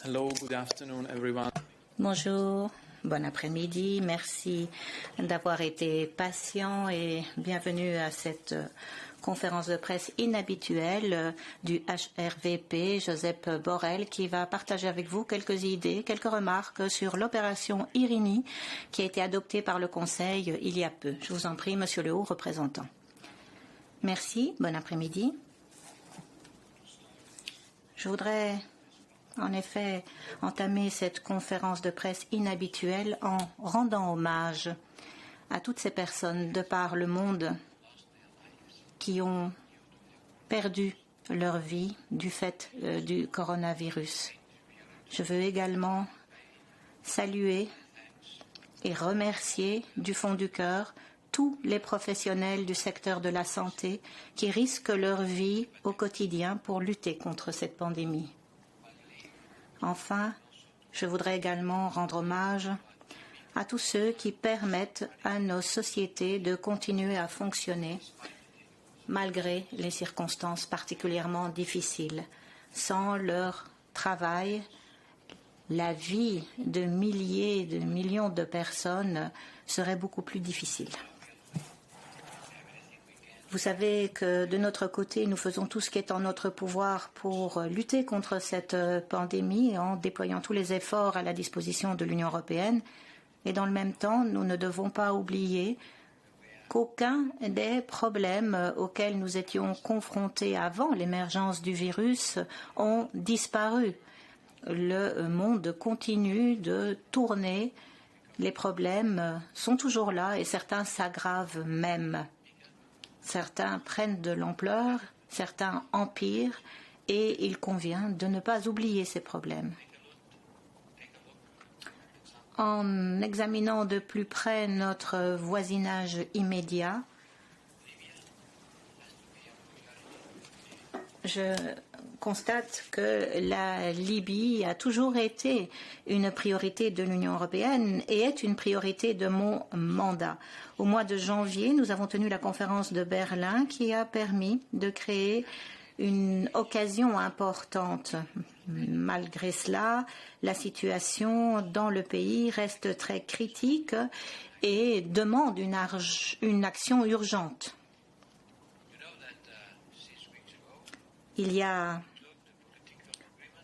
Hello, good afternoon, everyone. Bonjour, bon après-midi. Merci d'avoir été patient et bienvenue à cette conférence de presse inhabituelle du HRVP, Josep Borrell, qui va partager avec vous quelques idées, quelques remarques sur l'opération Irini qui a été adoptée par le Conseil il y a peu. Je vous en prie, Monsieur le Haut Représentant. Merci, bon après-midi. Je voudrais en effet entamer cette conférence de presse inhabituelle en rendant hommage à toutes ces personnes de par le monde qui ont perdu leur vie du fait du coronavirus. Je veux également saluer et remercier du fond du cœur tous les professionnels du secteur de la santé qui risquent leur vie au quotidien pour lutter contre cette pandémie. Enfin, je voudrais également rendre hommage à tous ceux qui permettent à nos sociétés de continuer à fonctionner malgré les circonstances particulièrement difficiles. Sans leur travail, la vie de milliers, de millions de personnes serait beaucoup plus difficile. Vous savez que de notre côté, nous faisons tout ce qui est en notre pouvoir pour lutter contre cette pandémie en déployant tous les efforts à la disposition de l'Union européenne. Et dans le même temps, nous ne devons pas oublier qu'aucun des problèmes auxquels nous étions confrontés avant l'émergence du virus ont disparu. Le monde continue de tourner, les problèmes sont toujours là et certains s'aggravent même. Certains prennent de l'ampleur, certains empirent et il convient de ne pas oublier ces problèmes. En examinant de plus près notre voisinage immédiat, je constate que la Libye a toujours été une priorité de l'Union européenne et est une priorité de mon mandat. Au mois de janvier, nous avons tenu la conférence de Berlin qui a permis de créer une occasion importante. Malgré cela, la situation dans le pays reste très critique et demande une action urgente. Il y a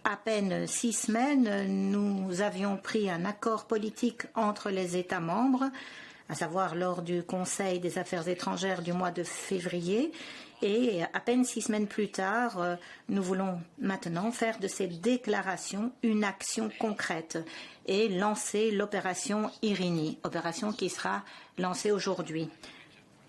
à peine 6 semaines, nous avions pris un accord politique entre les États membres, à savoir lors du Conseil des affaires étrangères du mois de février. Et à peine 6 semaines plus tard, nous voulons maintenant faire de ces déclarations une action concrète et lancer l'opération Irini, opération qui sera lancée aujourd'hui.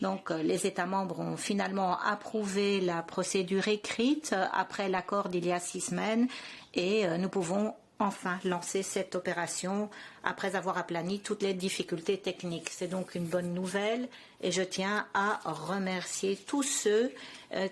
Donc, les États membres ont finalement approuvé la procédure écrite après l'accord d'il y a 6 semaines et nous pouvons enfin lancer cette opération après avoir aplani toutes les difficultés techniques. C'est donc une bonne nouvelle et je tiens à remercier tous ceux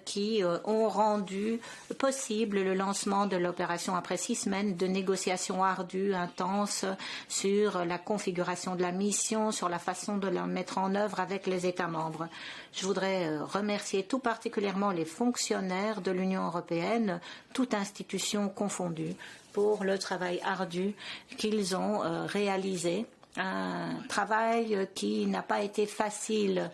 qui ont rendu possible le lancement de l'opération après 6 semaines de négociations ardues, intenses sur la configuration de la mission, sur la façon de la mettre en œuvre avec les États membres. Je voudrais remercier tout particulièrement les fonctionnaires de l'Union européenne, toute institution confondue, pour le travail ardu qu'ils ont réalisé. Un travail qui n'a pas été facile,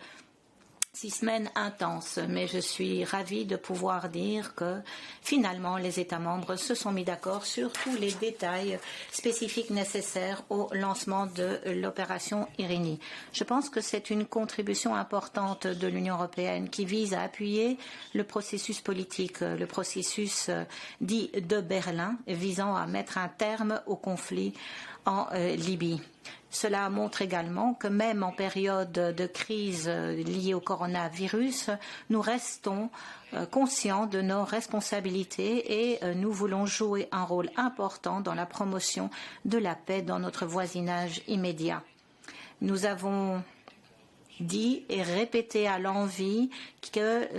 6 semaines intenses, mais je suis ravie de pouvoir dire que finalement les États membres se sont mis d'accord sur tous les détails spécifiques nécessaires au lancement de l'opération Irini. Je pense que c'est une contribution importante de l'Union européenne qui vise à appuyer le processus politique, le processus dit de Berlin, visant à mettre un terme au conflit en Libye. Cela montre également que même en période de crise liée au coronavirus, nous restons conscients de nos responsabilités et nous voulons jouer un rôle important dans la promotion de la paix dans notre voisinage immédiat. Nous avons dit et répété à l'envi que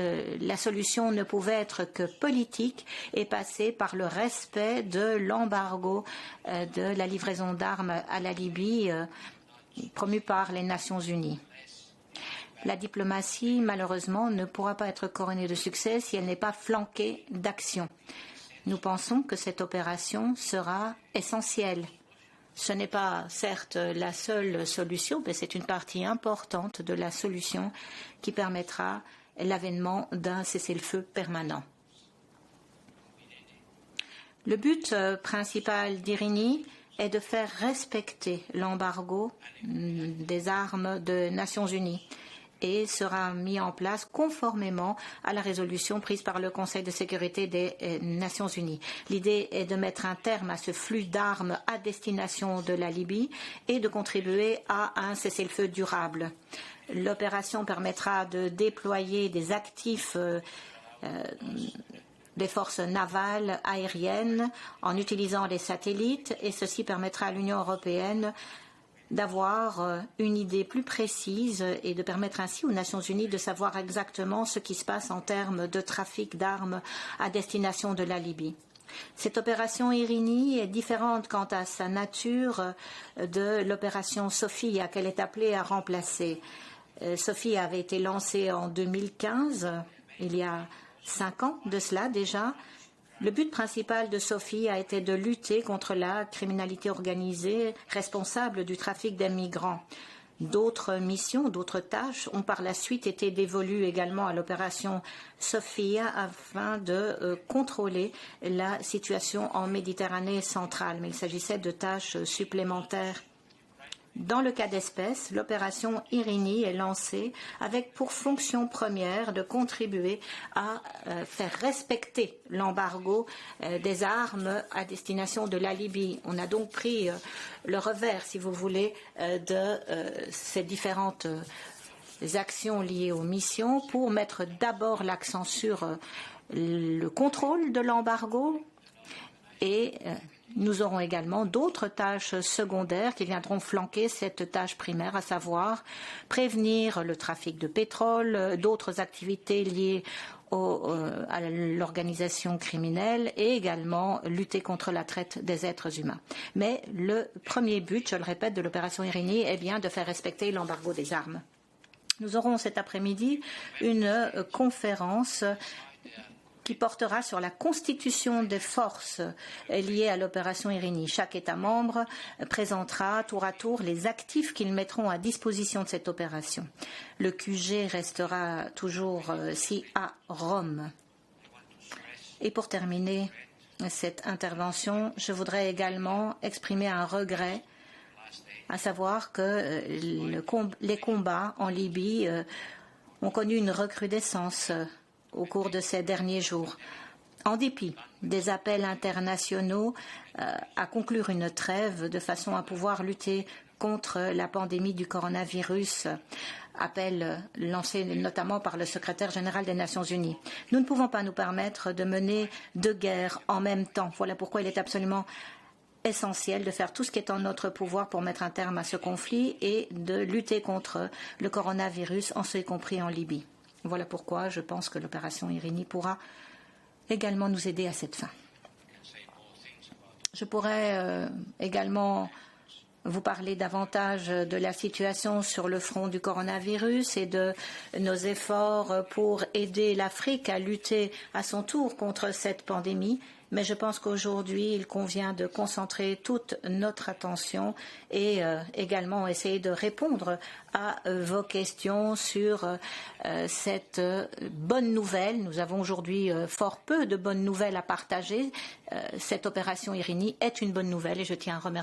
la solution ne pouvait être que politique et passer par le respect de l'embargo de la livraison d'armes à la Libye promu par les Nations unies. La diplomatie, malheureusement, ne pourra pas être couronnée de succès si elle n'est pas flanquée d'action. Nous pensons que cette opération sera essentielle. Ce n'est pas, certes, la seule solution, mais c'est une partie importante de la solution qui permettra l'avènement d'un cessez-le-feu permanent. Le but principal d'Irini est de faire respecter l'embargo des armes des Nations Unies et sera mis en place conformément à la résolution prise par le Conseil de sécurité des Nations Unies. L'idée est de mettre un terme à ce flux d'armes à destination de la Libye et de contribuer à un cessez-le-feu durable. L'opération permettra de déployer des actifs des forces navales aériennes en utilisant les satellites et ceci permettra à l'Union européenne d'avoir une idée plus précise et de permettre ainsi aux Nations Unies de savoir exactement ce qui se passe en termes de trafic d'armes à destination de la Libye. Cette opération Irini est différente quant à sa nature de l'opération Sophia qu'elle est appelée à remplacer. Sophia avait été lancée en 2015, il y a 5 ans de cela déjà. Le but principal de Sophie a été de lutter contre la criminalité organisée responsable du trafic des migrants. D'autres missions, d'autres tâches ont par la suite été dévolues également à l'opération Sophia afin de contrôler la situation en Méditerranée centrale. Mais il s'agissait de tâches supplémentaires. Dans le cas d'espèce, l'opération Irini est lancée avec pour fonction première de contribuer à faire respecter l'embargo des armes à destination de la Libye. On a donc pris le revers, si vous voulez, de ces différentes actions liées aux missions pour mettre d'abord l'accent sur le contrôle de l'embargo et nous aurons également d'autres tâches secondaires qui viendront flanquer cette tâche primaire, à savoir prévenir le trafic de pétrole, d'autres activités liées à l'organisation criminelle et également lutter contre la traite des êtres humains. Mais le premier but, je le répète, de l'opération Irini est bien de faire respecter l'embargo des armes. Nous aurons cet après-midi une conférence qui portera sur la constitution des forces liées à l'opération Irini. Chaque État membre présentera tour à tour les actifs qu'ils mettront à disposition de cette opération. Le QG restera toujours à Rome. Et pour terminer cette intervention, je voudrais également exprimer un regret, à savoir que les combats en Libye ont connu une recrudescence au cours de ces derniers jours. En dépit des appels internationaux à conclure une trêve de façon à pouvoir lutter contre la pandémie du coronavirus, appel lancé notamment par le secrétaire général des Nations Unies. Nous ne pouvons pas nous permettre de mener deux guerres en même temps. Voilà pourquoi il est absolument essentiel de faire tout ce qui est en notre pouvoir pour mettre un terme à ce conflit et de lutter contre le coronavirus, en ce compris en Libye. Voilà pourquoi je pense que l'opération Irini pourra également nous aider à cette fin. Je pourrais également vous parler davantage de la situation sur le front du coronavirus et de nos efforts pour aider l'Afrique à lutter à son tour contre cette pandémie. Mais je pense qu'aujourd'hui, il convient de concentrer toute notre attention et également essayer de répondre à vos questions sur cette bonne nouvelle. Nous avons aujourd'hui fort peu de bonnes nouvelles à partager. Cette opération Irini est une bonne nouvelle et je tiens à remercier